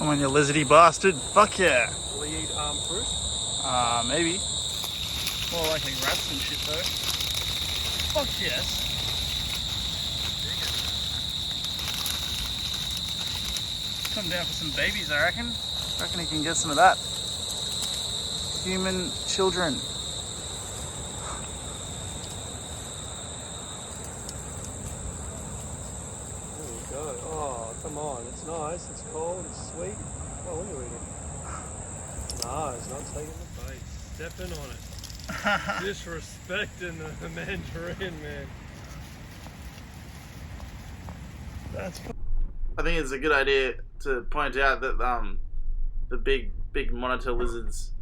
Come on, you lizardy bastard. Fuck yeah. Will he eat fruit? Maybe. More likely rats and shit though. Fuck yes. Come down for some babies, I reckon. I reckon he can get some of that. Human children. There we go. Oh, come on. It's nice. It's cold. It's sweet. Oh, when you eat it? No, it's not taking the bait. Stepping on it. Disrespecting the mandarin, man. That's cool. I think it's a good idea to point out that the big monitor lizards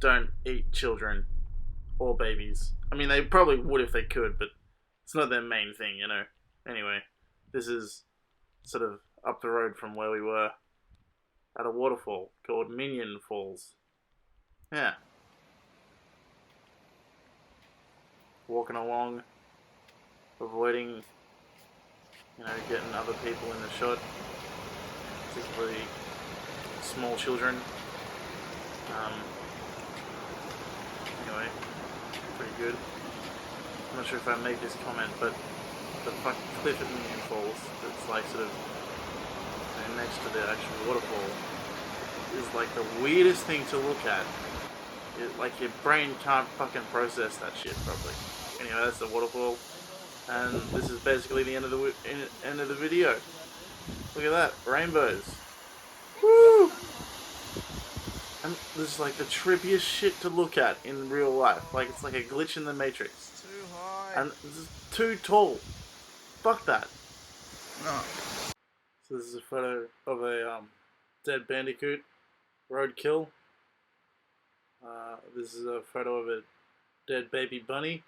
don't eat children or babies. I mean, they probably would if they could, but it's not their main thing, you know. Anyway, this is sort of up the road from where we were at a waterfall called Minion Falls. Yeah. Walking along, avoiding, you know, getting other people in the shot, particularly small children. Anyway, pretty good. I'm not sure if I make this comment, but the fucking cliff at Minion Falls, that's like sort of next to the actual waterfall, is like the weirdest thing to look at. Like your brain can't fucking process that shit properly. Anyway, that's the waterfall, and this is basically the end of the video. Look at that, rainbows. Woo! And this is like the trippiest shit to look at in real life. Like it's like a glitch in the Matrix. Too high. And this is too tall. Fuck that. No. So this is a photo of a dead bandicoot, roadkill. This is a photo of a dead baby bunny.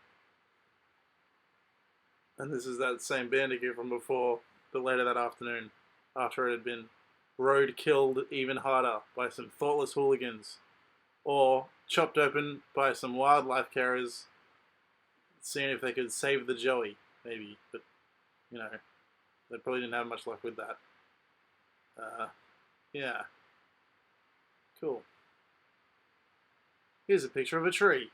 And this is that same bandicoot from before, but later that afternoon, after it had been road-killed even harder by some thoughtless hooligans, or chopped open by some wildlife carers, seeing if they could save the joey, maybe, but, you know, they probably didn't have much luck with that. Yeah. Cool. Here's a picture of a tree.